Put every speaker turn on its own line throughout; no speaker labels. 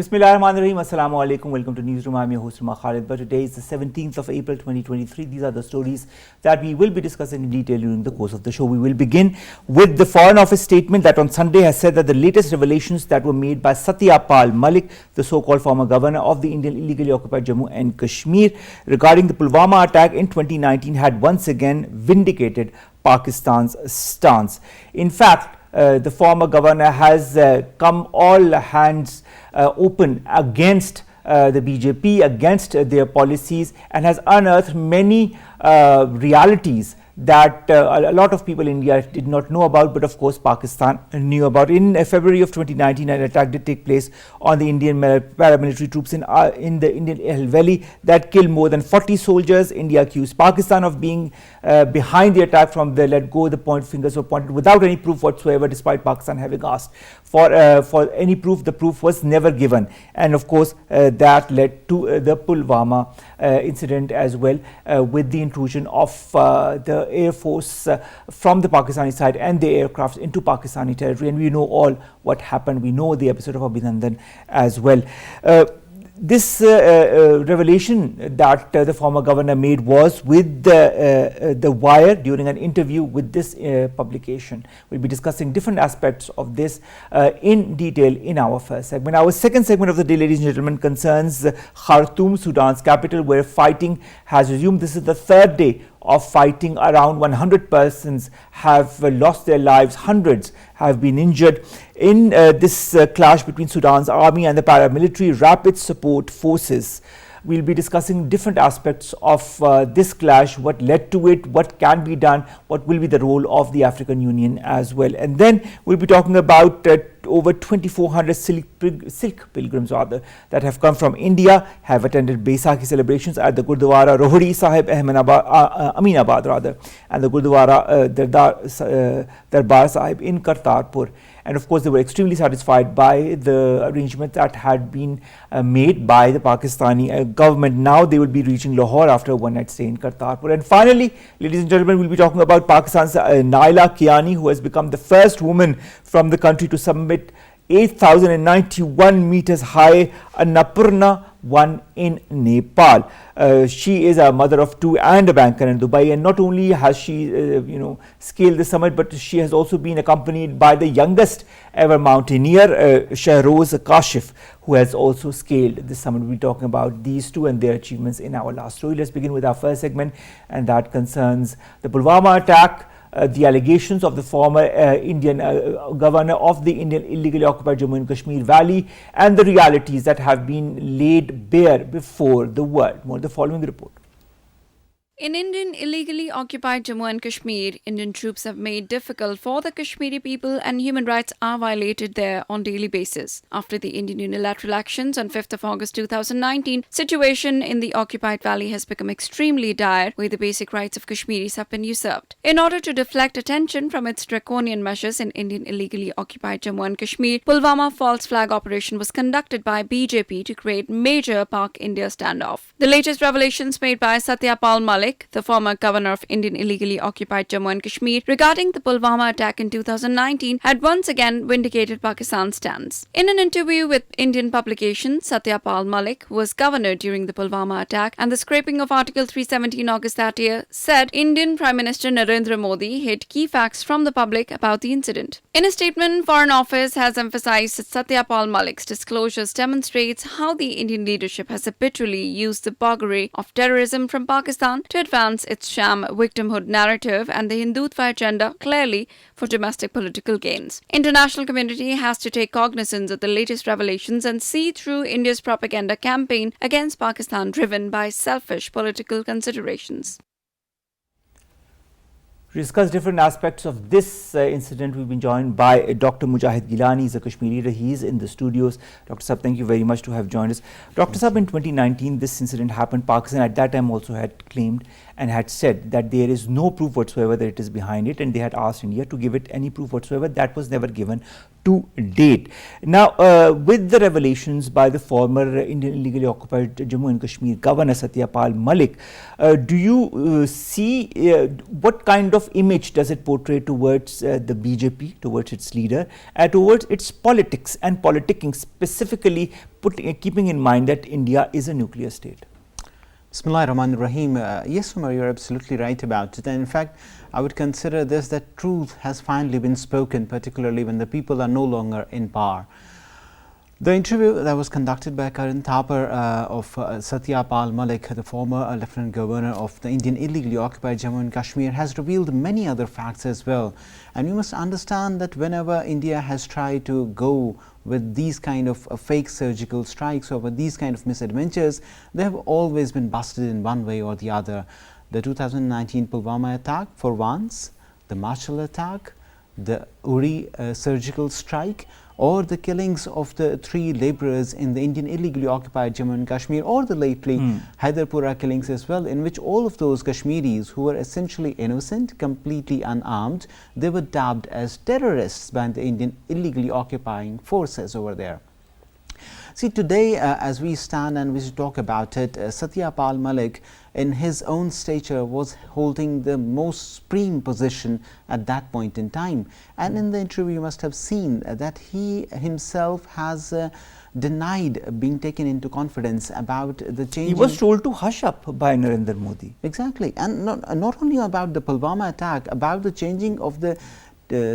Bismillahirrahmanirrahim. Assalamu alaikum. Welcome to Newsroom. I'm your host, Khalid. But today is the 17th of April 2023. These are the stories that we will be discussing in detail during the course of the show. We will begin with the Foreign Office statement that on Sunday has said that the latest revelations that were made by Satya Pal Malik, the so-called former governor of the Indian illegally occupied Jammu and Kashmir, regarding the Pulwama attack in 2019 had once again vindicated Pakistan's stance. In fact, the former governor has come all hands open against the BJP, against their policies, and has unearthed many realities that a lot of people in India did not know about, but of course Pakistan knew about. In February of 2019, an attack did take place on the Indian paramilitary troops in the Indian Valley that killed more than 40 soldiers. India accused Pakistan of being behind the attack from the let-go. The point fingers were pointed without any proof whatsoever, despite Pakistan having asked for any proof. The proof was never given, and of course that led to the Pulwama incident as well, with the intrusion of the Air Force from the Pakistani side and the aircraft into Pakistani territory, and we know all what happened. We know the episode of Abhinandan as well. This revelation that the former governor made was with the Wire during an interview with this publication. We'll be discussing different aspects of this in detail in our first segment. Our second segment of the day, ladies and gentlemen, concerns Khartoum, Sudan's capital, where fighting has resumed. This is the third day of fighting. Around 100 persons have lost their lives, hundreds have been injured in this clash between Sudan's army and the paramilitary rapid support forces. We'll be discussing different aspects of this clash, what led to it, what can be done, what will be the role of the African Union as well. And then we'll be talking about over 2,400 silk pilgrims that have come from India, have attended Baisakhi celebrations at the Gurdwara Rohri Sahib Aminabad and the Gurdwara Darbar Sahib in Kartarpur. And of course, they were extremely satisfied by the arrangement that had been made by the Pakistani government. Now they will be reaching Lahore after a one-night stay in Kartarpur. And finally, ladies and gentlemen, we'll be talking about Pakistan's Naila Kiani, who has become the first woman from the country to submit 8,091 meters high Annapurna 1 in Nepal. She is a mother of two and a banker in Dubai, and not only has she scaled the summit, but she has also been accompanied by the youngest ever mountaineer, Shahroz Kashif, who has also scaled the summit. We'll be talking about these two and their achievements in our last story. Let's begin with our first segment, and that concerns the Pulwama attack, the allegations of the former Indian governor of the Indian illegally occupied Jammu and Kashmir Valley, and the realities that have been laid bare before the world. More the following report.
In Indian illegally occupied Jammu and Kashmir, Indian troops have made difficult for the Kashmiri people, and human rights are violated there on daily basis. After the Indian unilateral actions on 5th of August 2019, situation in the occupied valley has become extremely dire, where the basic rights of Kashmiris have been usurped. In order to deflect attention from its draconian measures in Indian illegally occupied Jammu and Kashmir, Pulwama false flag operation was conducted by BJP to create major Pak-India standoff. The latest revelations made by Satya Pal Malik, the former governor of Indian illegally occupied Jammu and Kashmir, regarding the Pulwama attack in 2019 had once again vindicated Pakistan's stance. In an interview with Indian publication, Satya Pal Malik, who was governor during the Pulwama attack and the scraping of Article 370 in August that year, said Indian Prime Minister Narendra Modi hid key facts from the public about the incident. In a statement, Foreign Office has emphasized that Satya Pal Malik's disclosures demonstrates how the Indian leadership has habitually used the buggery of terrorism from Pakistan to advance its sham victimhood narrative and the Hindutva agenda clearly for domestic political gains. International community has to take cognizance of the latest revelations and see through India's propaganda campaign against Pakistan driven by selfish political considerations.
To discuss different aspects of this incident, we've been joined by Dr. Mujahid Gilani. He's a Kashmiri leader. He's in the studios. Dr. Saab, thank you very much to have joined us. Dr. Saab, in 2019, this incident happened. Pakistan at that time also had claimed and had said that there is no proof whatsoever that it is behind it, and they had asked India to give it any proof whatsoever. That was never given to date. Now, with the revelations by the former Indian illegally occupied Jammu and Kashmir Governor Satya Pal Malik, do you see what kind of image does it portray towards the BJP, towards its leader, towards its politics and politicking, specifically keeping in mind that India is a nuclear state?
Bismillah ar-Rahman ar-Rahim. Yes, Omar, you're absolutely right about it. And in fact, I would consider this that truth has finally been spoken, particularly when the people are no longer in power. The interview that was conducted by current Thapar of Satya Pal Malik, the former Lieutenant Governor of the Indian illegally occupied Jammu and Kashmir, has revealed many other facts as well. And we must understand that whenever India has tried to go with these kind of fake surgical strikes or with these kind of misadventures, they have always been busted in one way or the other. The 2019 Pulwama attack for once, the Marshall attack, the Uri surgical strike, or the killings of the 3 laborers in the Indian illegally occupied Jammu and Kashmir, or the lately Hyderpura killings as well, in which all of those Kashmiris who were essentially innocent, completely unarmed, they were dubbed as terrorists by the Indian illegally occupying forces over there. See, today as we stand and we talk about it, Satya Pal Malik in his own stature was holding the most supreme position at that point in time. And in the interview you must have seen that he himself has denied being taken into confidence about the change.
He was told to hush up by Narendra Modi.
Exactly. And not only about the Pulwama attack, about the changing of the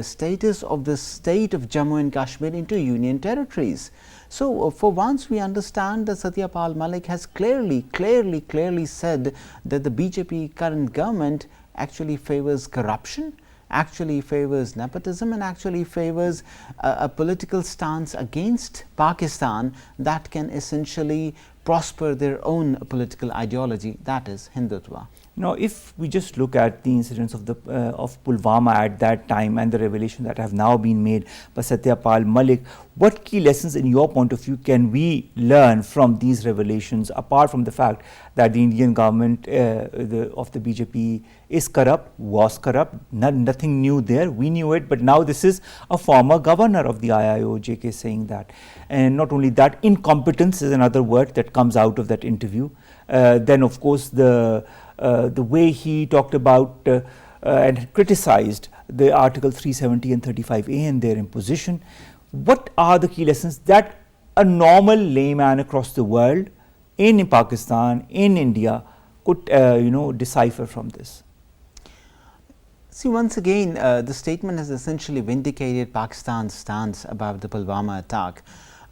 status of the state of Jammu and Kashmir into union territories. So, for once we understand that Satya Pal Malik has clearly said that the BJP current government actually favors corruption, actually favors nepotism, and actually favors a political stance against Pakistan that can essentially prosper their own political ideology, that is Hindutva.
Now, if we just look at the incidents of Pulwama at that time and the revelation that have now been made by Satya Pal Malik, what key lessons in your point of view can we learn from these revelations, apart from the fact that the Indian government of the BJP is corrupt, was corrupt, nothing new there, we knew it, but now this is a former governor of the IIO, JK, saying that. And not only that, incompetence is another word that comes out of that interview. Then of course the way he talked about and criticized the Article 370 and 35A and their imposition. What are the key lessons that a normal layman across the world, in Pakistan, in India, could decipher from this?
See, once again, the statement has essentially vindicated Pakistan's stance about the Pulwama attack.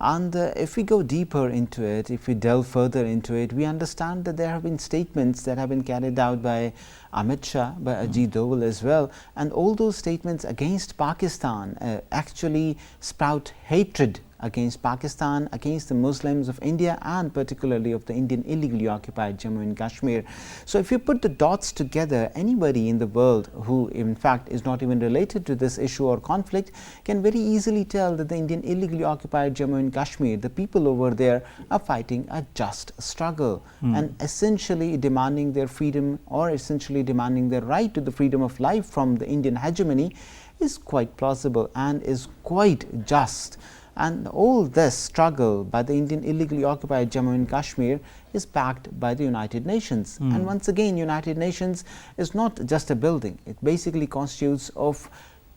And if we go deeper into it, if we delve further into it, we understand that there have been statements that have been carried out by Amit Shah, by Ajit Doval as well, and all those statements against Pakistan actually sprout hatred against Pakistan, against the Muslims of India, and particularly of the Indian illegally occupied Jammu and Kashmir. So if you put the dots together, anybody in the world who in fact is not even related to this issue or conflict can very easily tell that the Indian illegally occupied Jammu and Kashmir, the people over there are fighting a just struggle and essentially demanding their freedom, or essentially demanding their right to the freedom of life from the Indian hegemony, is quite plausible and is quite just. And all this struggle by the Indian illegally occupied Jammu and Kashmir is backed by the United Nations. And once again, United Nations is not just a building. It basically constitutes of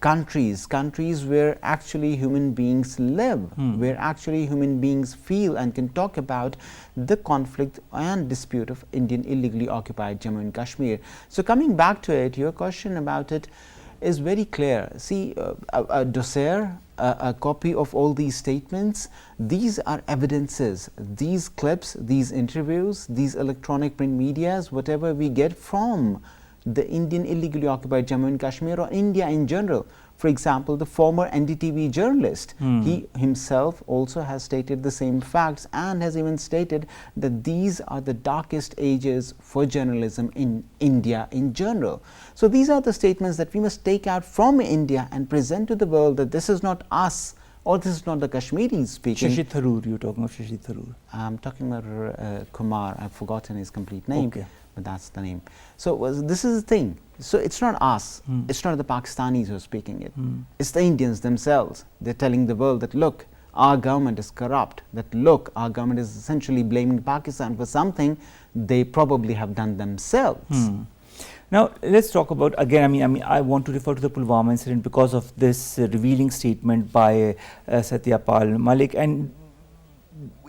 countries where actually human beings live, where actually human beings feel and can talk about the conflict and dispute of Indian illegally occupied Jammu and Kashmir. So coming back to it, your question about it is very clear. See, a dossier, a copy of all these statements, these are evidences, these clips, these interviews, these electronic print medias, whatever we get from the Indian illegally occupied Jammu and Kashmir or India in general. For example, the former NDTV journalist, he himself also has stated the same facts and has even stated that these are the darkest ages for journalism in India in general. So these are the statements that we must take out from India and present to the world that this is not us, or this is not the Kashmiris speaking.
Shashi Tharoor, you're talking of Shashi Tharoor.
I'm talking about Kumar, I've forgotten his complete name.
Okay.
but that's the name. So this is the thing. So it's not us, it's not the Pakistanis who are speaking it, it's the Indians themselves. They're telling the world that look, our government is corrupt, that look, our government is essentially blaming Pakistan for something they probably have done themselves.
Now, let's talk about, again, I want to refer to the Pulwama incident because of this revealing statement by Satya Pal Malik. And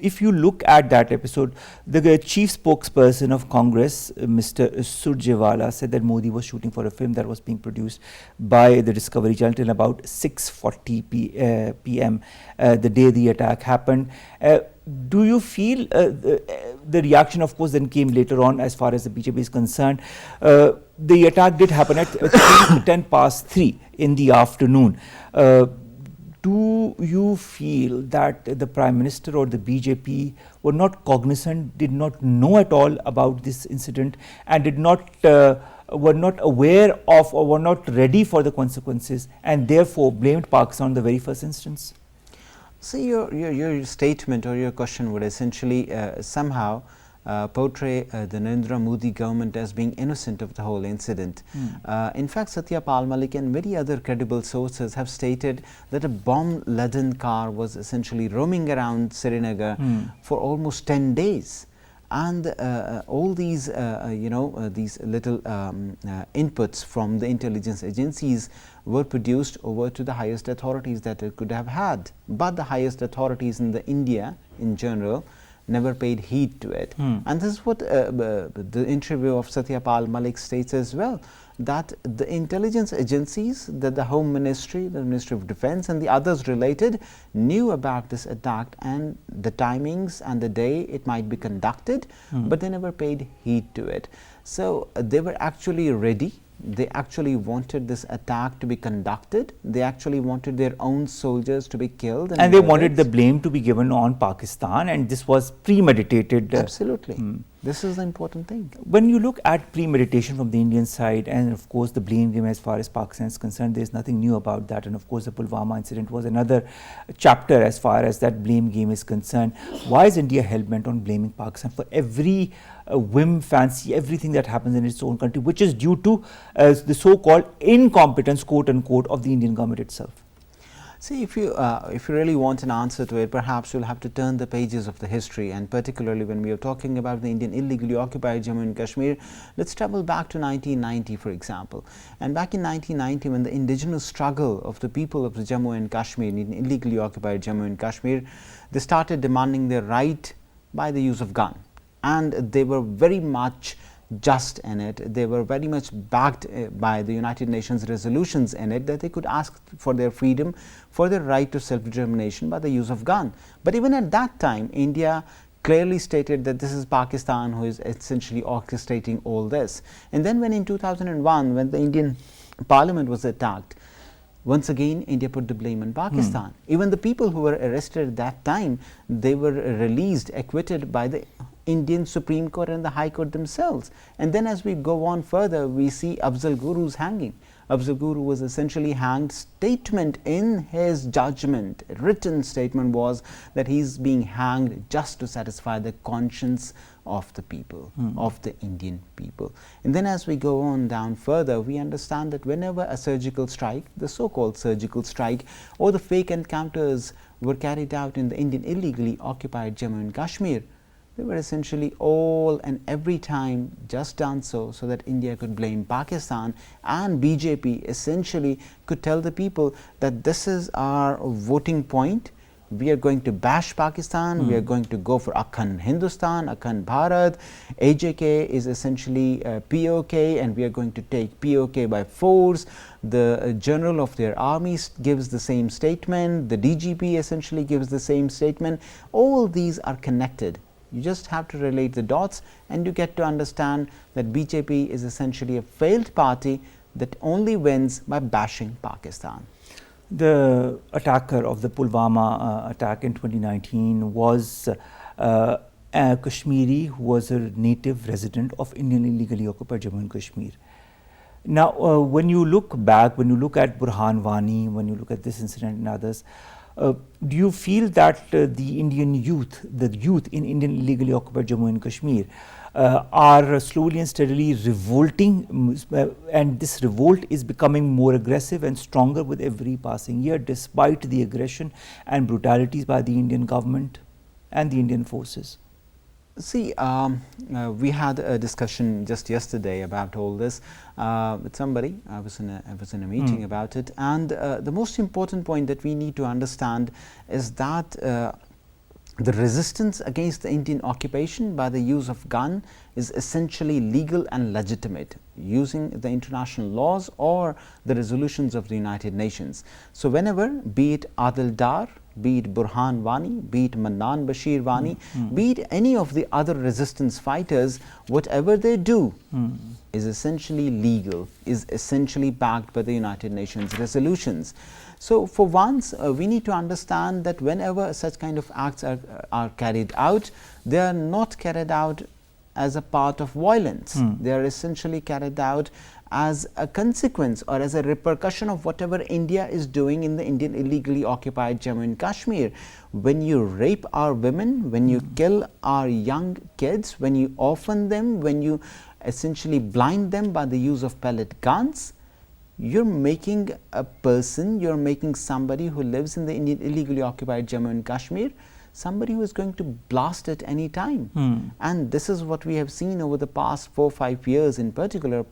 if you look at that episode, the chief spokesperson of Congress, Mr. Surjewala, said that Modi was shooting for a film that was being produced by the Discovery Channel till about 6:40 p.m. The day the attack happened. Do you feel the reaction, of course, then came later on as far as the BJP is concerned? The attack did happen at 3:10 in the afternoon. Do you feel that the Prime Minister or the BJP were not cognizant, did not know at all about this incident, and did not were not aware of or were not ready for the consequences, and therefore blamed Pakistan in the very first instance?
See, your statement or your question would essentially somehow portray the Narendra Modi government as being innocent of the whole incident. In fact, Satya Pal Malik and many other credible sources have stated that a bomb-laden car was essentially roaming around Srinagar for almost 10 days. And all these, these little inputs from the intelligence agencies were produced over to the highest authorities that it could have had. But the highest authorities in India in general never paid heed to it. And this is what the interview of Satya Pal Malik states as well, that the intelligence agencies, that the Home Ministry, the Ministry of Defense and the others related knew about this attack and the timings and the day it might be conducted, but they never paid heed to it. So they were actually ready. They actually wanted this attack to be conducted. They actually wanted their own soldiers to be killed.
And they wanted the blame to be given on Pakistan, and this was premeditated.
Absolutely. This is the important thing.
When you look at premeditation from the Indian side, and of course the blame game as far as Pakistan is concerned, there is nothing new about that. And of course the Pulwama incident was another chapter as far as that blame game is concerned. Why is India hell-bent on blaming Pakistan for every whim, fancy, everything that happens in its own country, which is due to the so-called incompetence, quote-unquote, of the Indian government itself?
See, if you really want an answer to it, perhaps you'll have to turn the pages of the history, and particularly when we are talking about the Indian illegally occupied Jammu and Kashmir, let's travel back to 1990, for example. And back in 1990, when the indigenous struggle of the people of the Jammu and Kashmir, in illegally occupied Jammu and Kashmir, they started demanding their right by the use of gun. And they were very much just in it. They were very much backed by the United Nations resolutions in it, that they could ask for their freedom, for their right to self-determination by the use of gun. But even at that time, India clearly stated that this is Pakistan who is essentially orchestrating all this. And then when in 2001, when the Indian Parliament was attacked, once again India put the blame on Pakistan. Even the people who were arrested at that time, they were released, acquitted by the Indian Supreme Court and the High Court themselves. And then as we go on further, we see Afzal Guru's hanging. Afzal Guru was essentially hanged. Statement in his judgment, written statement, was that he's being hanged just to satisfy the conscience of the people, of the Indian people. And then as we go on down further, we understand that whenever a surgical strike, the so-called surgical strike, or the fake encounters were carried out in the Indian illegally occupied Jammu and Kashmir, they were essentially all and every time just done so that India could blame Pakistan, and BJP essentially could tell the people that this is our voting point. We are going to bash Pakistan, we are going to go for Akhand Hindustan, Akhand Bharat. AJK is essentially POK, and we are going to take POK by force. The general of their army gives the same statement, the DGP essentially gives the same statement. All these are connected. You just have to relate the dots, and you get to understand that BJP is essentially a failed party that only wins by bashing Pakistan.
The attacker of the Pulwama attack in 2019 was a Kashmiri who was a native resident of Indian illegally occupied Jammu and Kashmir. Now, when you look back, when you look at Burhan Wani, when you look at this incident and others, Do you feel that the Indian youth, the youth in Indian illegally occupied Jammu and Kashmir, are slowly and steadily revolting, and this revolt is becoming more aggressive and stronger with every passing year, despite the aggression and brutalities by the Indian government and the Indian forces?
See, we had a discussion just yesterday about all this with somebody. I was in a meeting about it, and the most important point that we need to understand is that the resistance against the Indian occupation by the use of gun is essentially legal and legitimate, using the international laws or the resolutions of the United Nations. So whenever, be it Adil Dar, be it Burhan Wani, be it Mannan Bashir Wani, be it any of the other resistance fighters, whatever they do is essentially legal, is essentially backed by the United Nations resolutions. So for once, we need to understand that whenever such kind of acts are carried out, they are not carried out as a part of violence. They are essentially carried out as a consequence or as a repercussion of whatever India is doing in the Indian illegally occupied Jammu and Kashmir. When you rape our women, when you kill our young kids, when you orphan them, when you essentially blind them by the use of pellet guns, you're making a person, you're making somebody who lives in the Indian illegally occupied Jammu and Kashmir, somebody who is going to blast at any time. And this is what we have seen over the past 4-5 years, in particular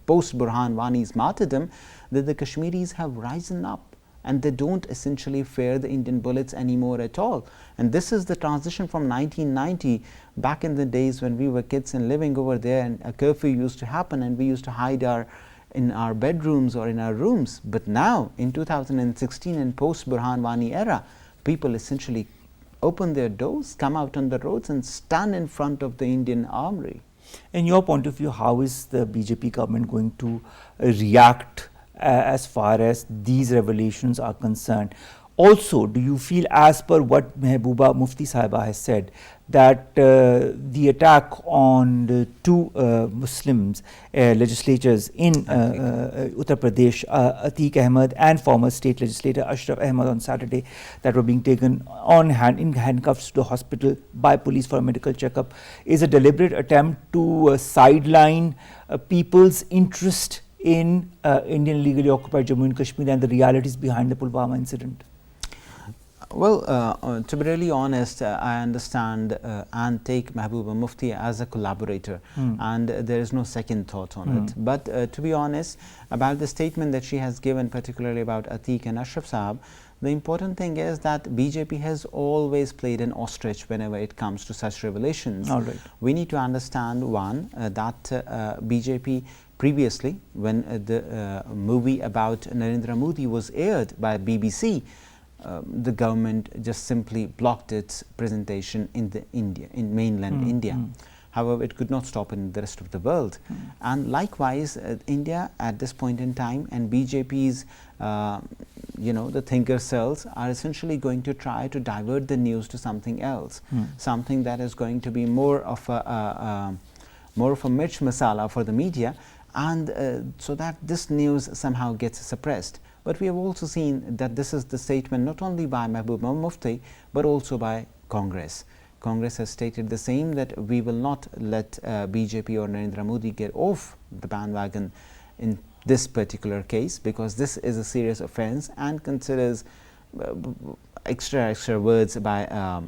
post Burhan Wani's martyrdom, that the Kashmiris have risen up and they don't essentially fear the Indian bullets anymore at all. And this is the transition from 1990, back in the days when we were kids and living over there, and a curfew used to happen and we used to hide in our bedrooms or in our rooms. But now in 2016 and post Burhan Wani era, people essentially open their doors, come out on the roads and stand in front of the Indian armory.
In your point of view, how is the BJP government going to react as far as these revelations are concerned? Also, do you feel, as per what Mehbooba Mufti Sahiba has said, that the attack on the two Muslims legislators in Uttar Pradesh, Atiq Ahmed and former state legislator Ashraf Ahmed on Saturday, that were being taken in handcuffs to the hospital by police for a medical checkup, is a deliberate attempt to sideline people's interest in Indian illegally occupied Jammu and Kashmir and the realities behind the Pulwama incident?
Well, to be really honest, I understand and take Mehbooba Mufti as a collaborator, and there is no second thought on it. But to be honest, about the statement that she has given, particularly about Atiq and Ashraf Saab, the important thing is that BJP has always played an ostrich whenever it comes to such revelations.
All right.
We need to understand, one, that BJP previously, when the movie about Narendra Modi was aired by BBC, the government just simply blocked its presentation in mainland India. However, it could not stop in the rest of the world. And likewise, India at this point in time, and BJP's, the thinker cells are essentially going to try to divert the news to something else, something that is going to be more of a mirch masala for the media, and so that this news somehow gets suppressed. But we have also seen that this is the statement not only by Mehbooba Mufti, but also by Congress. Congress has stated the same, that we will not let BJP or Narendra Modi get off the bandwagon in this particular case, because this is a serious offense and considers extra words by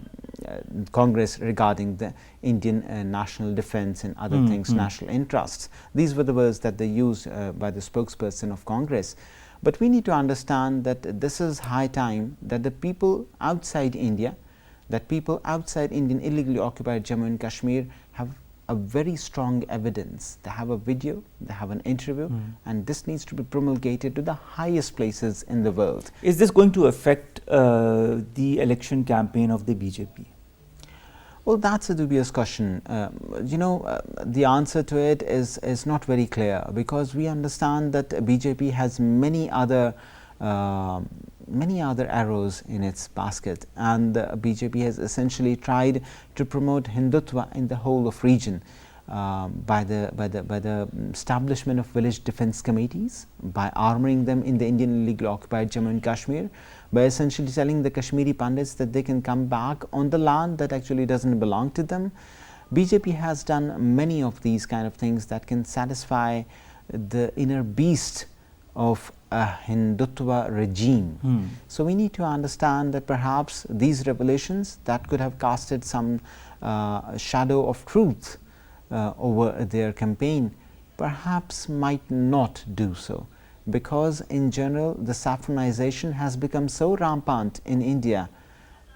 Congress regarding the Indian national defense and other things, national interests. These were the words that they used by the spokesperson of Congress. But we need to understand that this is high time that the people outside India, that people outside Indian illegally occupied Jammu and Kashmir have a very strong evidence. They have a video, they have an interview, and this needs to be promulgated to the highest places in the world.
Is this going to affect the election campaign of the BJP?
Well, that's a dubious question. The answer to it is not very clear, because we understand that BJP has many other arrows in its basket, and BJP has essentially tried to promote Hindutva in the whole of region. by the establishment of village defense committees, by armoring them in the Indian illegally occupied Jammu and Kashmir, by essentially telling the Kashmiri Pandits that they can come back on the land that actually doesn't belong to them. BJP has done many of these kind of things that can satisfy the inner beast of a Hindutva regime. So we need to understand that perhaps these revelations that could have casted some shadow of truth over their campaign perhaps might not do so, because in general the saffronization has become so rampant in India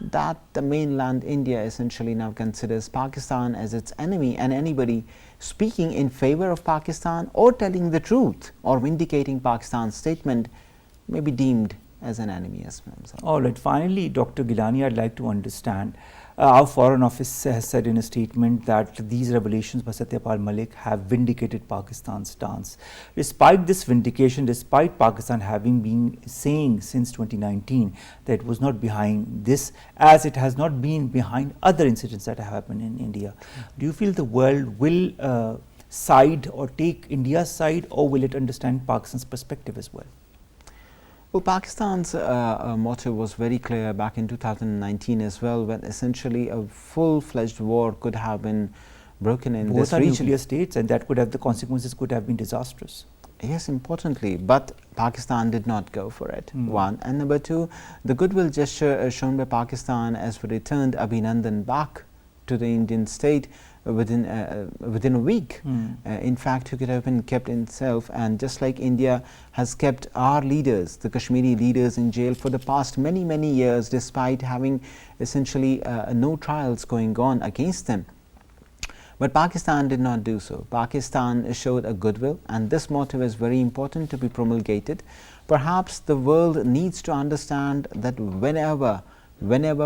that the mainland India essentially now considers Pakistan as its enemy, and anybody speaking in favor of Pakistan or telling the truth or vindicating Pakistan's statement may be deemed as an enemy as well.
All right, finally, Dr. Gilani, I'd like to understand. Our Foreign Office has said in a statement that these revelations by Satya Pal Malik have vindicated Pakistan's stance. Despite this vindication, despite Pakistan having been saying since 2019 that it was not behind this, as it has not been behind other incidents that have happened in India, do you feel the world will side or take India's side, or will it understand Pakistan's perspective as well?
Well, Pakistan's motto was very clear back in 2019 as well, when essentially a full-fledged war could have been broken in this region.
Both are nuclear states, and that could have, the consequences could have been disastrous.
Yes, importantly, but Pakistan did not go for it, one. And number two, the goodwill gesture shown by Pakistan as we returned Abhinandan back to the Indian state within a week. In fact, he could have been kept himself, and just like India has kept our leaders, the Kashmiri leaders, in jail for the past many years, despite having essentially no trials going on against them. But Pakistan did not do so. Pakistan showed a goodwill, and this motto is very important to be promulgated. Perhaps the world needs to understand that whenever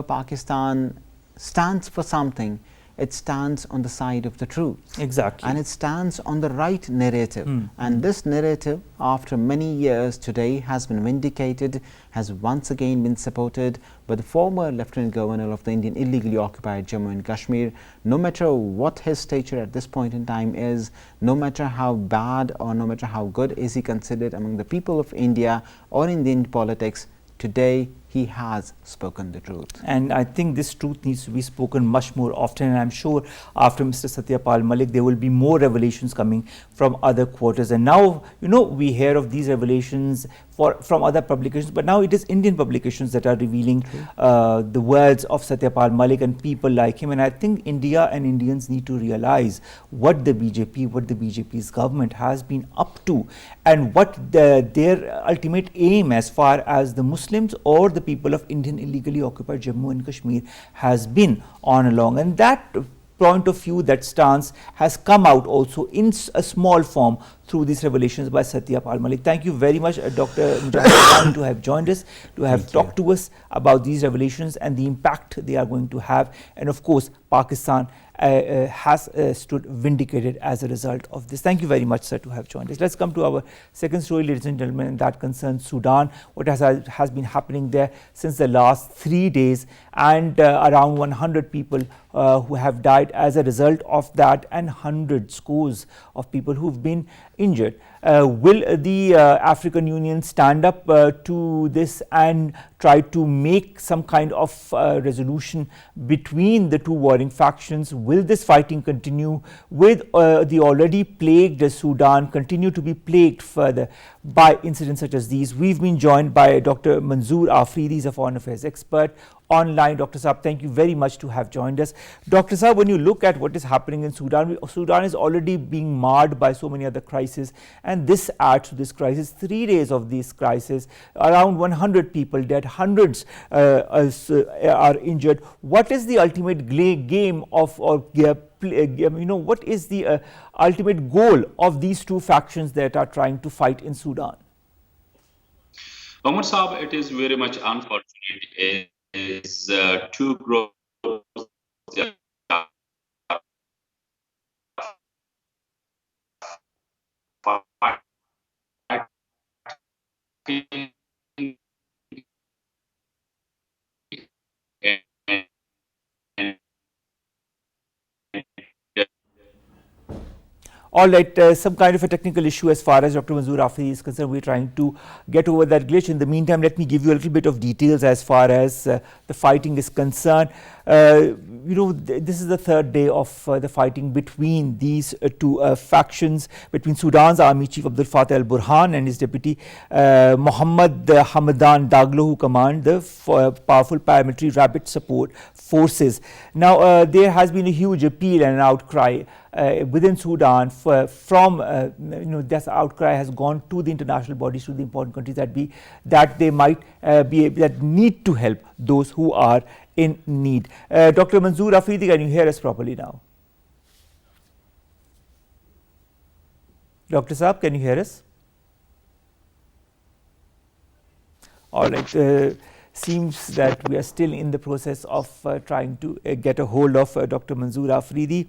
Pakistan stands for something, it stands on the side of the truth.
Exactly.
And it stands on the right narrative. And this narrative, after many years today, has been vindicated, has once again been supported by the former Lieutenant Governor of the Indian illegally occupied Jammu and Kashmir. No matter what his stature at this point in time is, no matter how bad or no matter how good is he considered among the people of India or Indian politics, today he has spoken the truth.
And I think this truth needs to be spoken much more often, and I'm sure after Mr. Satya Pal Malik there will be more revelations coming from other quarters. And now, you know, we hear of these revelations from other publications, but now it is Indian publications that are revealing the words of Satya Pal Malik and people like him. And I think India and Indians need to realize what the BJP's government has been up to, and what their ultimate aim as far as the Muslims or the people of Indian illegally occupied Jammu and Kashmir has been on along. And that point of view, that stance has come out also in a small form through these revelations by Satya Pal Malik. Thank you very much, Dr. Mujahid Gilani, to have joined us, to have talked to us about these revelations and the impact they are going to have. And of course, Pakistan has stood vindicated as a result of this. Thank you very much, sir, to have joined us. Let's come to our second story, ladies and gentlemen, and that concerns Sudan. What has been happening there since the last 3 days, and around 100 people who have died as a result of that, and hundreds, scores of people who've been injured. Will the African Union stand up to this and try to make some kind of resolution between the two warring factions? Will this fighting continue? With the already plagued Sudan continue to be plagued further by incidents such as these? We've been joined by Dr. Manzoor Afridi, is a foreign affairs expert online. Dr. Saab, thank you very much to have joined us. Dr. Saab, when you look at what is happening in Sudan, Sudan is already being marred by so many other crises, and this adds to this crisis. 3 days of this crisis, around 100 people dead, hundreds are injured. What is the ultimate game of, or what is the ultimate goal of these two factions that are trying to fight in Sudan?
Omar Saab, it is very much unfortunate. Is two groups
All right, some kind of a technical issue as far as Dr. Manzoor Afridi is concerned. We're trying to get over that glitch. In the meantime, let me give you a little bit of details as far as the fighting is concerned. This is the third day of the fighting between these two factions, between Sudan's army chief Abdel Fattah al-Burhan and his deputy Mohammed Hamadan Daglo, who command the powerful paramilitary rapid support forces. Now, there has been a huge appeal and an outcry within Sudan this outcry has gone to the international bodies, to the important countries that they might that need to help those who are in need. Dr. Manzoor Afridi, can you hear us properly now? Dr. Saab, can you hear us? All right. Seems that we are still in the process of trying to get a hold of Dr. Manzoor Afridi.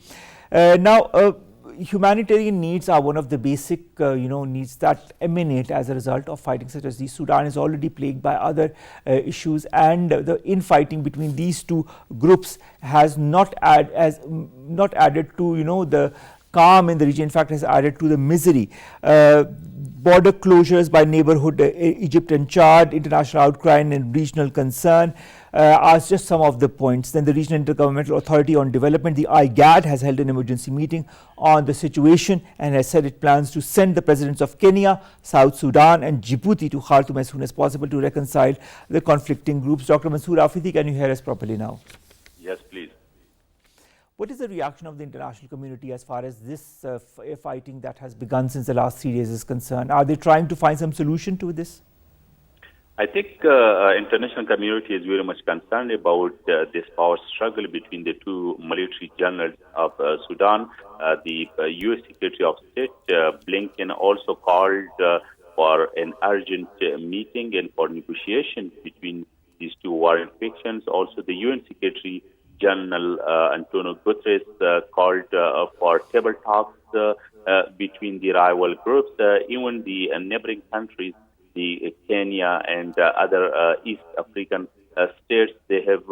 Humanitarian needs are one of the basic needs that emanate as a result of fighting such as these. Sudan is already plagued by other issues, and the infighting between these two groups has not added to the calm in the region. In fact, has added to the misery. Border closures by neighborhood Egypt and Chad, international outcry and regional concern are just some of the points. Then the Regional Intergovernmental Authority on Development, the IGAD, has held an emergency meeting on the situation and has said it plans to send the presidents of Kenya, South Sudan and Djibouti to Khartoum as soon as possible to reconcile the conflicting groups. Dr. Manzoor Afridi, can you hear us properly now?
Yes, please.
What is the reaction of the international community as far as this fighting that has begun since the last 3 days is concerned? Are they trying to find some solution to this?
I think international community is very much concerned about this power struggle between the two military generals of Sudan. The U.S. Secretary of State, Blinken, also called for an urgent meeting and for negotiations between these two warring factions. Also, the UN Secretary General Antonio Guterres called for table talks between the rival groups. Even the neighboring countries, the Kenya and other East African states, they have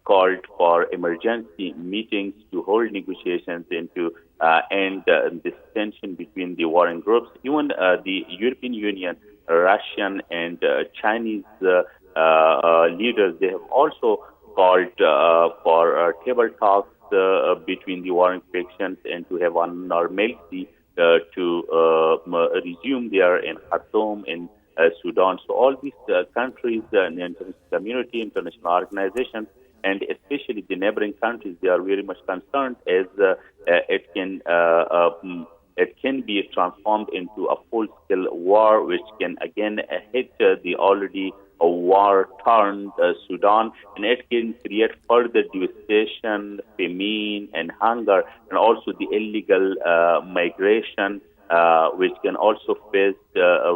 called for emergency meetings to hold negotiations and to end this tension between the warring groups. Even the European Union, Russian and Chinese leaders, they have also called for table talks between the warring factions and to have a normalcy to resume there in Khartoum, in Sudan. So all these countries, the international community, international organizations, and especially the neighboring countries, they are very much concerned as it can be transformed into a full-scale war, which can again hit the already war-torn Sudan, and it can create further devastation, famine, and hunger, and also the illegal migration, which can also face,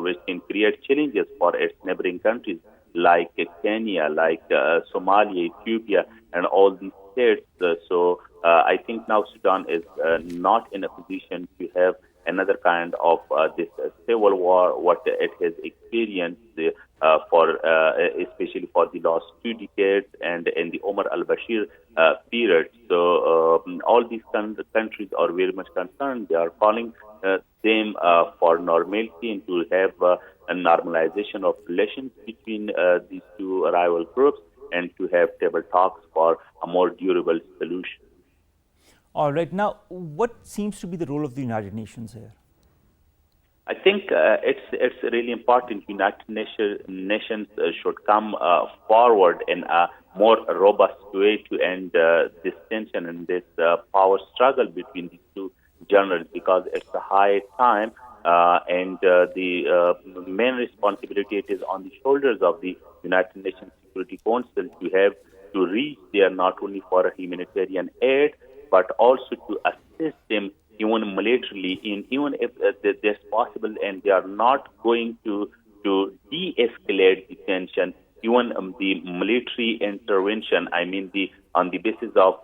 which can create challenges for its neighboring countries like Kenya, like Somalia, Ethiopia, and all these states. So I think now Sudan is not in a position to have another kind of this civil war, what it has experienced especially for the last 2 decades and in the Omar al-Bashir period. So all these countries are very much concerned. They are calling them for normalcy and to have a normalization of relations between these two rival groups and to have table talks for a more durable solution.
All right. Now, what seems to be the role of the United Nations here?
I think it's really important. United Nations should come forward in a more robust way to end this tension and this power struggle between these two generals, because it's a high time and the main responsibility it is on the shoulders of the United Nations Security Council to reach there not only for a humanitarian aid, but also to assist them even militarily, even if that's possible, and they are not going to de-escalate the tension. Even the military intervention, I mean, on the basis of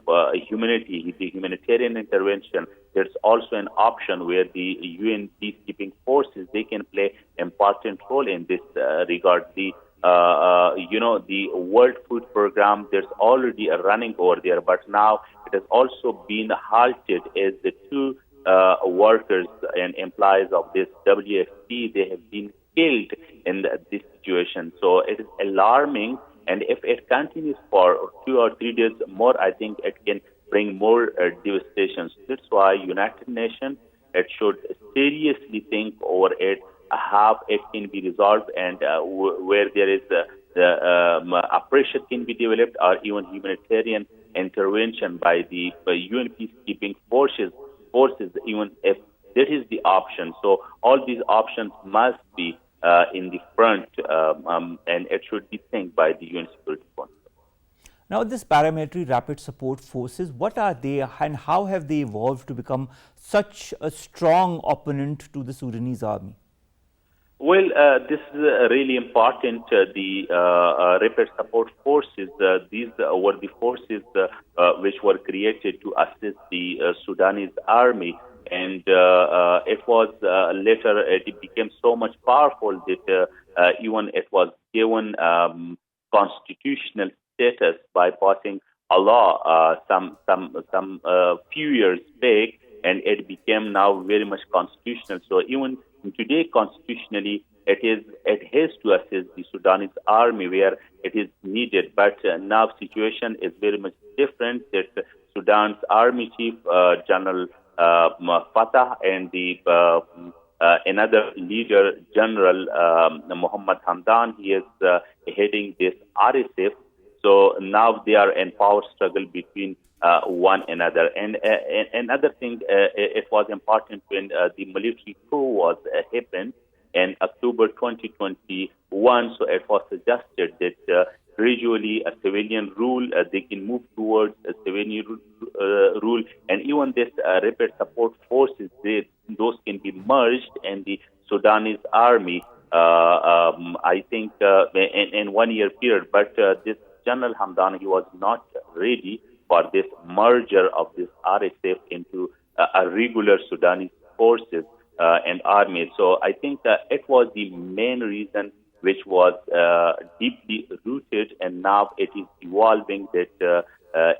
humanity, the humanitarian intervention, there's also an option where the UN peacekeeping forces, they can play important role in this regard. The World Food Program, there's already a running over there, but now it has also been halted as the two workers and employees of this WFP, they have been killed in this situation. So it is alarming, and if it continues for 2 or 3 days more, I think it can bring more devastation. That's why United Nations, it should seriously think over it, how it can be resolved, and where there is a pressure can be developed, or even humanitarian intervention by the UN peacekeeping forces, even if that is the option. So all these options must be in the front, and it should be think by the UN Security Council.
Now, this paramilitary rapid support forces, what are they and how have they evolved to become such a strong opponent to the Sudanese army?
Well, this is really important. The rapid support forces, these were the forces which were created to assist the Sudanese army. And it was later, it became so much powerful that even it was given constitutional status by passing a law some few years back, and it became now very much constitutional. So even today, constitutionally, it has to assist the Sudanese army where it is needed. But now situation is very much different. That Sudan's army chief, General Fatah, and the another leader, General Muhammad Hamdan, he is heading this RSF. So now they are in power struggle between one another. And another thing, it was important when the military coup was happened in October 2021. So it was suggested that gradually a civilian rule, they can move towards a civilian rule, and even this rapid support forces, those can be merged in the Sudanese army. I think in 1 year period, but this General Hamdan, he was not ready for this merger of this RSF into a regular Sudanese forces and army. So I think it was the main reason which was deeply rooted, and now it is evolving that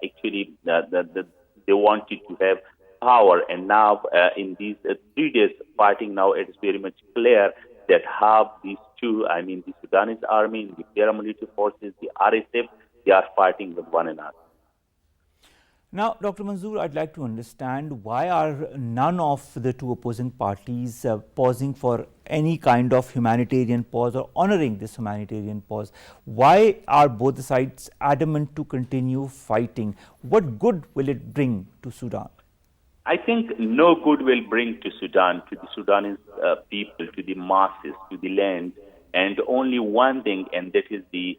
actually they wanted to have power. And now in these 3 days fighting, now it is very much clear that how these two, I mean the Sudanese army, the paramilitary forces, the RSF, they are fighting with one another.
Now, Dr. Manzoor, I'd like to understand why are none of the two opposing parties pausing for any kind of humanitarian pause or honoring this humanitarian pause? Why are both the sides adamant to continue fighting? What good will it bring to Sudan?
I think no good will bring to Sudan, to the Sudanese people, to the masses, to the land, and only one thing, and that is the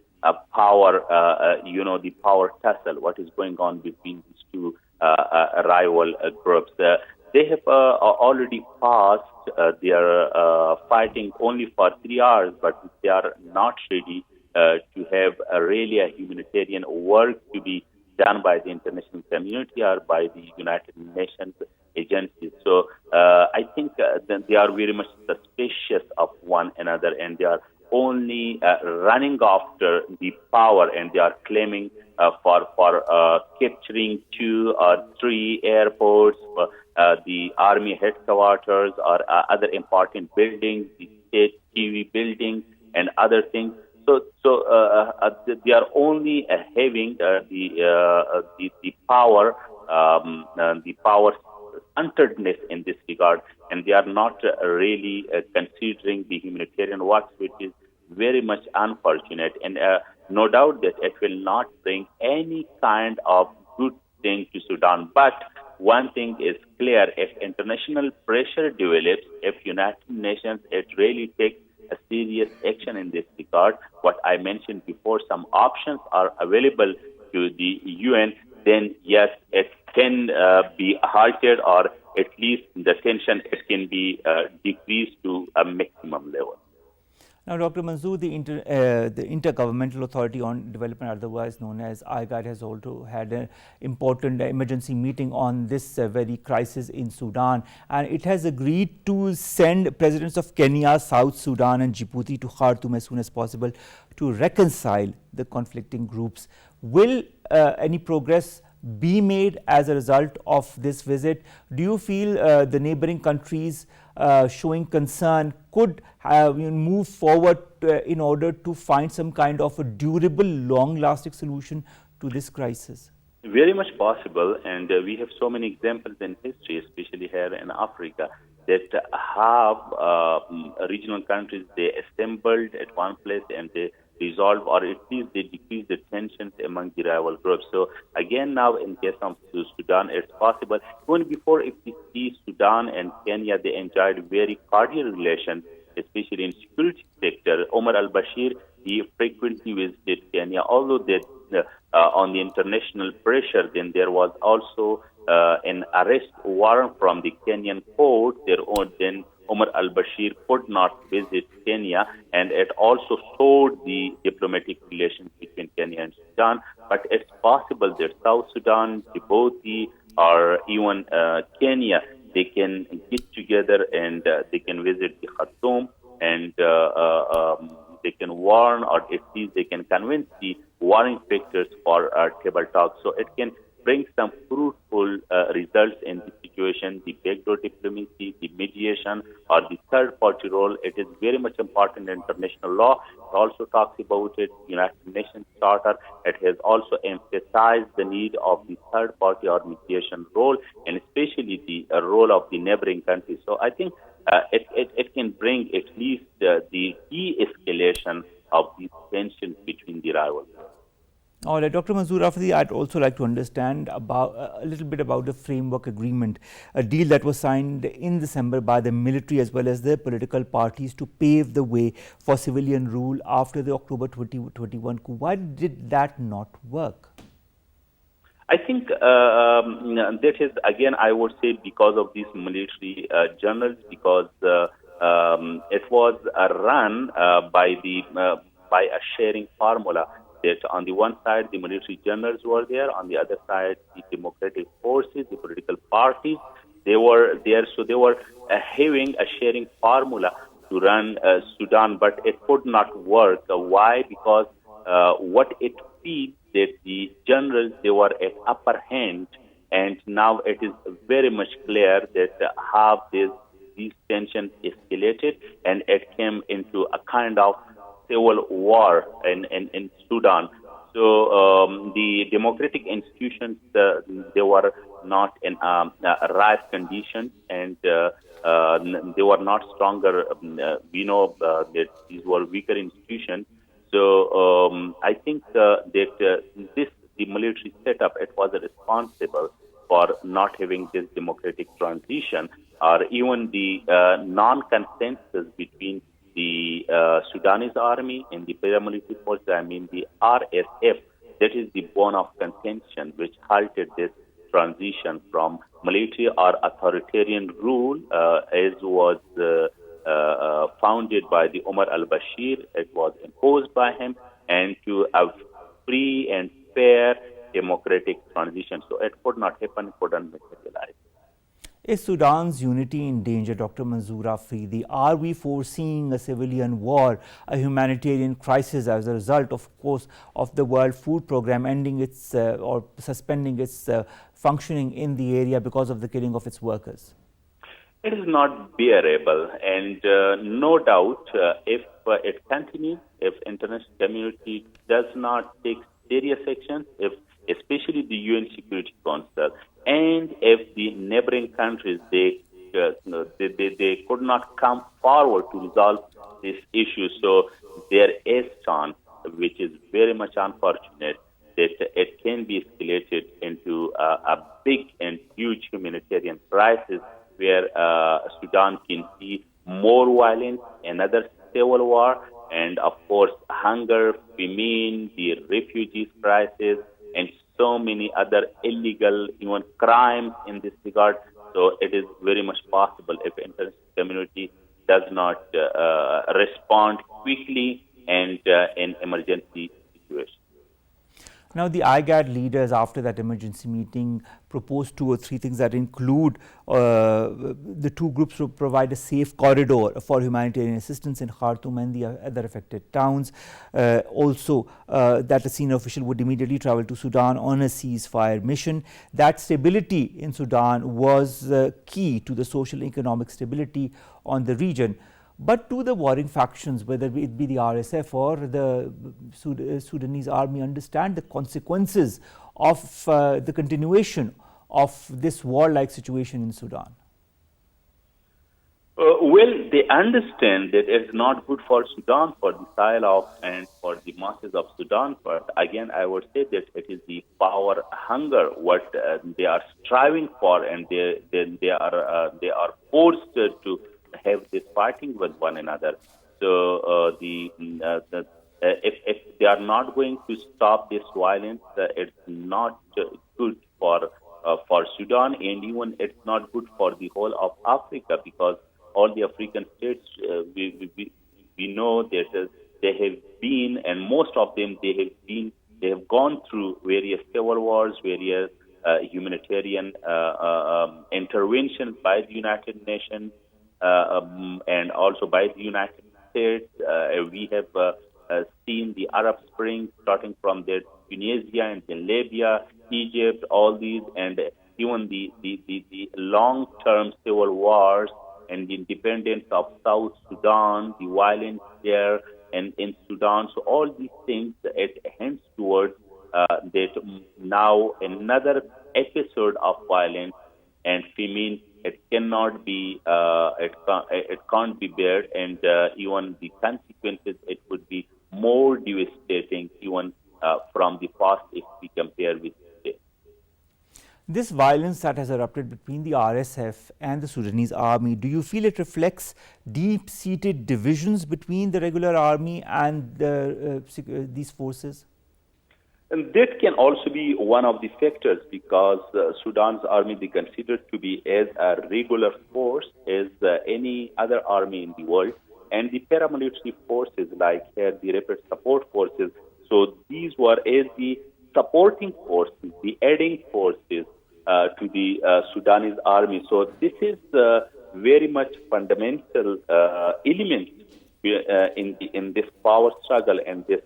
power, the power tussle, what is going on between these two rival groups. They have already passed, they are fighting only for 3 hours, but they are not ready to have really a humanitarian work to be done by the international community or by the United Nations agencies. So I think they are very much suspicious of one another, and they are only running after the power, and they are claiming for capturing 2 or 3 airports, the army headquarters, or other important buildings, the state TV building, and other things. So they are only having the power, the power centeredness in this regard, and they are not really considering the humanitarian works, which is very much unfortunate. And no doubt that it will not bring any kind of good thing to Sudan. But one thing is clear: if international pressure develops, if United Nations it really takes a serious action in this regard, what I mentioned before, some options are available to the UN, then yes, it can be halted, or at least the tension it can be decreased to a maximum level.
Now, Dr. Manzoor, the Intergovernmental Authority on Development, otherwise known as IGAD, has also had an important emergency meeting on this very crisis in Sudan, and it has agreed to send presidents of Kenya, South Sudan and Djibouti to Khartoum as soon as possible to reconcile the conflicting groups. Will any progress be made as a result of this visit? Do you feel the neighboring countries showing concern could move forward in order to find some kind of a durable, long-lasting solution to this crisis?
Very much possible, and we have so many examples in history, especially here in Africa, that have regional countries, they assembled at one place and they resolve, or at least they decrease the tensions among the rival groups. So again, now in case of Sudan, it's possible. Even before, if we see Sudan and Kenya, they enjoyed very cordial relations, especially in security sector. Omar al-Bashir, he frequently visited Kenya, although that on the international pressure, then there was also an arrest warrant from the Kenyan court. Then Omar al-Bashir could not visit Kenya, and it also showed the diplomatic relations between Kenya and Sudan. But it's possible that South Sudan, Djibouti, or even Kenya, they can get together and they can visit the Khartoum, and they can warn, or at least they can convince the warring factors for table talks. So it can bring some fruitful results in the situation, the backdoor diplomacy, the mediation, or the third-party role. It is very much important in international law. It also talks about it, United Nations Charter. It has also emphasized the need of the third-party or mediation role, and especially the role of the neighboring countries. So I think it can bring at least the de-escalation of these tensions between the rivals.
All right, Dr. Manzoor Afridi, I'd also like to understand about a little bit about the framework agreement, a deal that was signed in December by the military as well as the political parties to pave the way for civilian rule after the October 2021 coup. Why did that not work?
I think that is, again, I would say because of these military generals, because it was run by a sharing formula. That on the one side, the military generals were there. On the other side, the democratic forces, the political parties, they were there. So they were having a sharing formula to run Sudan, but it could not work. Why? Because what it feeds that the generals, they were at upper hand, and now it is very much clear that how these tensions escalated, and it came into a kind of civil war in Sudan. So the democratic institutions, they were not in ripe condition, and they were not stronger. We know that these were weaker institutions. So I think that the military setup, it was responsible for not having this democratic transition, or even the non-consensus between the Sudanese army and the paramilitary forces, I mean the RSF, that is the bone of contention which halted this transition from military or authoritarian rule as was founded by the Omar al-Bashir. It was imposed by him, and to a free and fair democratic transition. So it could not happen, couldn't materialize.
Is Sudan's unity in danger, Dr. Manzoor Afridi? Are we foreseeing a civilian war, a humanitarian crisis as a result, of course, of the World Food Programme ending its or suspending its functioning in the area because of the killing of its workers?
It is not bearable, and no doubt if it continues, if international community does not take serious action, if especially the UN Security Council, and if the neighboring countries they could not come forward to resolve this issue. So there is chance, which is very much unfortunate, that it can be escalated into a big and huge humanitarian crisis where Sudan can see more violence, another civil war, and of course hunger, famine, the refugees crisis, and so many other illegal even crimes in this regard. So it is very much possible if international community does not respond quickly and in emergency situations.
Now, the IGAD leaders, after that emergency meeting, proposed 2 or 3 things that include the two groups to provide a safe corridor for humanitarian assistance in Khartoum and the other affected towns. Also, that a senior official would immediately travel to Sudan on a ceasefire mission. That stability in Sudan was key to the social and economic stability on the region. But to the warring factions, whether it be the RSF or the Sudanese army, understand the consequences of the continuation of this war-like situation in Sudan?
Well, they understand that it's not good for Sudan, for the Sahel and for the masses of Sudan. But again, I would say that it is the power hunger what they are striving for, and they are forced to have this fighting with one another. So if they are not going to stop this violence, it's not good for Sudan, and even it's not good for the whole of Africa, because all the African states, we know that they have been, and most of them they have gone through various civil wars, various humanitarian interventions by the United Nations and also by the United States. We have seen the Arab Spring starting from there, Tunisia and then Libya, Egypt, all these, and even the long-term civil wars and the independence of South Sudan, the violence there and in Sudan. So all these things, it hints towards that now another episode of violence and famine. It cannot be, it can't be bared, and even the consequences, it would be more devastating even from the past if we compare with today.
This violence that has erupted between the RSF and the Sudanese army, do you feel it reflects deep-seated divisions between the regular army and these forces?
And that can also be one of the factors, because Sudan's army, they consider to be as a regular force as any other army in the world, and the paramilitary forces like the rapid support forces. So these were as the supporting forces, the adding forces to the Sudanese army. So this is very much fundamental element in this power struggle and this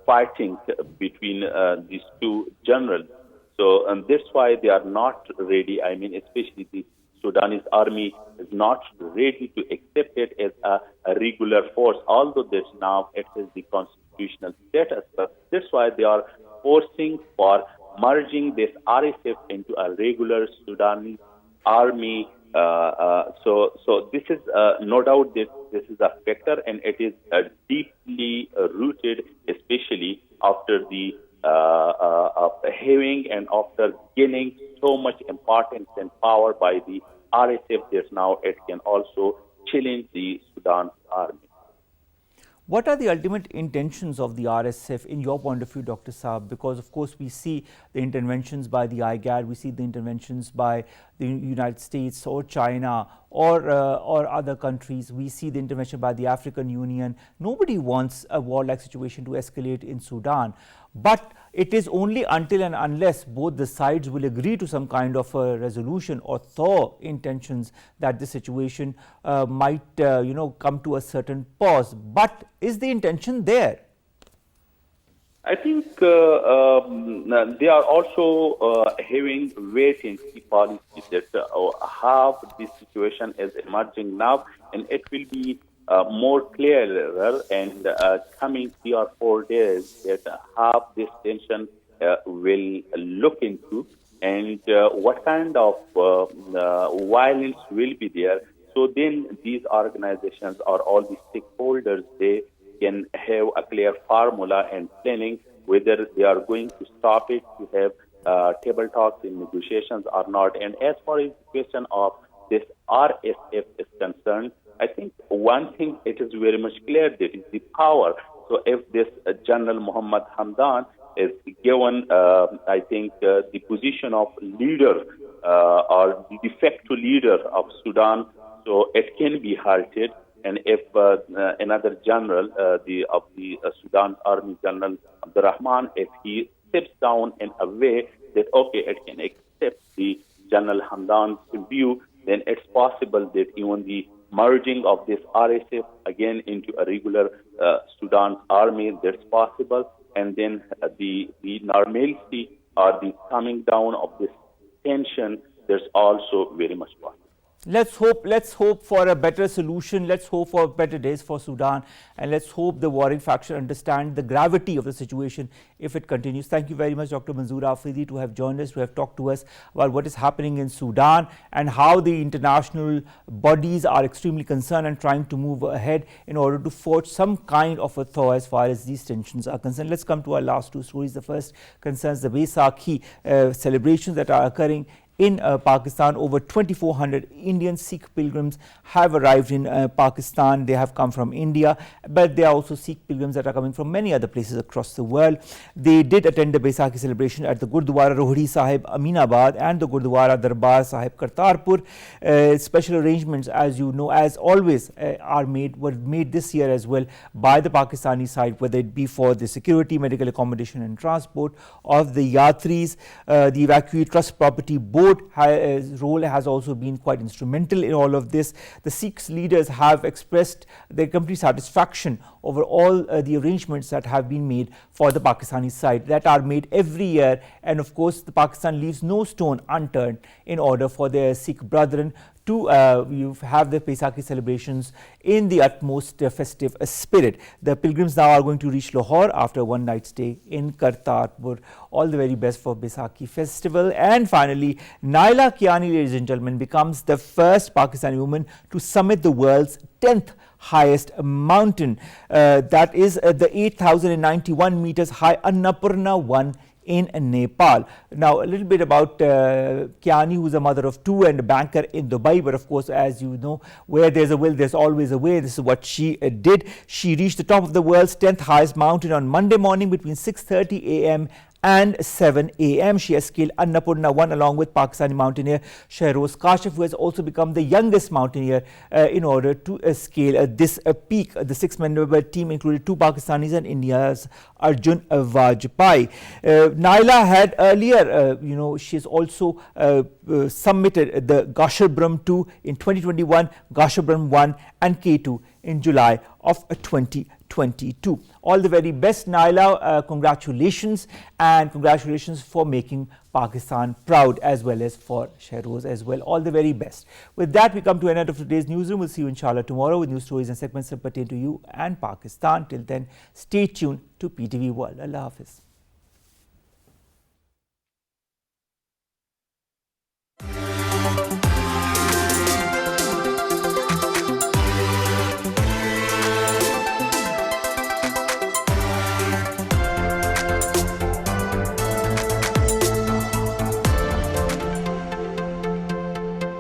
fighting between these two generals. So and that's why they are not ready. I mean, especially the Sudanese army is not ready to accept it as a regular force, although this now it is the constitutional status. But that's why they are forcing for merging this RSF into a regular Sudanese army. So this is no doubt that this is a factor, and it is deeply rooted, especially after the having and after gaining so much importance and power by the RSF. That now it can also challenge the Sudan army.
What are the ultimate intentions of the RSF in your point of view, Dr. Saab? Because of course we see the interventions by the IGAD, we see the interventions by the United States or China or other countries. We see the intervention by the African Union. Nobody wants a war-like situation to escalate in Sudan. But it is only until and unless both the sides will agree to some kind of a resolution or thaw intentions that the situation might come to a certain pause. But is the intention there?
I think they are also having wait-and-see policy that how this situation is emerging now, and it will be more clearer and coming 3 or 4 days that how this tension will look into, and what kind of violence will be there. So then these organizations or all the stakeholders, they can have a clear formula and planning whether they are going to stop it, to have table talks in negotiations or not. And as far as the question of this RSF is concerned, I think one thing it is very much clear, that is the power. So if this General Muhammad Hamdan is given, I think, the position of leader or the de facto leader of Sudan, so it can be halted. And if another general, of the Sudan Army, General Abdurrahman, if he steps down in a way that, okay, it can accept the General Hamdan's view, then it's possible that even the merging of this RSF again into a regular Sudan army, that's possible. And then the normalcy or the coming down of this tension, there's also very much possible.
Let's hope for a better solution. Let's hope for better days for Sudan, and let's hope the warring faction understand the gravity of the situation if it continues. Thank you very much, Dr. Manzoor Afridi, to have joined us, to have talked to us about what is happening in Sudan and how the international bodies are extremely concerned and trying to move ahead in order to forge some kind of a thaw as far as these tensions are concerned. Let's come to our last two stories. The first concerns the Baisakhi celebrations that are occurring in Pakistan. Over 2,400 Indian Sikh pilgrims have arrived in Pakistan. They have come from India, but there are also Sikh pilgrims that are coming from many other places across the world. They did attend the Baisakhi celebration at the Gurdwara Rohri Sahib Aminabad and the Gurdwara Darbar Sahib Kartarpur. Special arrangements, as you know, as always, were made this year as well by the Pakistani side, whether it be for the security, medical accommodation and transport of the Yatris. The Evacuee Trust Property Board role has also been quite instrumental in all of this. The Sikh leaders have expressed their complete satisfaction over all the arrangements that have been made for the Pakistani side, that are made every year, and of course the Pakistan leaves no stone unturned in order for their Sikh brethren to have the Baisakhi celebrations in the utmost festive spirit. The pilgrims now are going to reach Lahore after a one-night stay in Kartarpur. All the very best for Baisakhi festival. And finally, Naila Kiani, ladies and gentlemen, becomes the first Pakistani woman to summit the world's 10th highest mountain. That is the 8,091 meters high Annapurna 1 in Nepal. Now, a little bit about Kiani, who is a mother of two and a banker in Dubai, but of course, as you know, where there's a will, there's always a way. This is what she did. She reached the top of the world's 10th highest mountain on Monday morning between 6:30 a.m. and 7 a.m. She has scaled Annapurna 1 along with Pakistani mountaineer Shahroz Kashif, who has also become the youngest mountaineer in order to scale this peak. The six-member team included two Pakistanis and India's Arjun Vajpayee. Naila had earlier, she has also submitted the Gasherbrum 2 in 2021, Gasherbrum 1 and K2 in July of 2022. All the very best, Naila. Congratulations, and congratulations for making Pakistan proud, as well as for Shahroz as well. All the very best. With that, we come to an end of today's newsroom. We'll see you inshallah tomorrow with news stories and segments that pertain to you and Pakistan. Till then, stay tuned to PTV World. Allah Hafiz.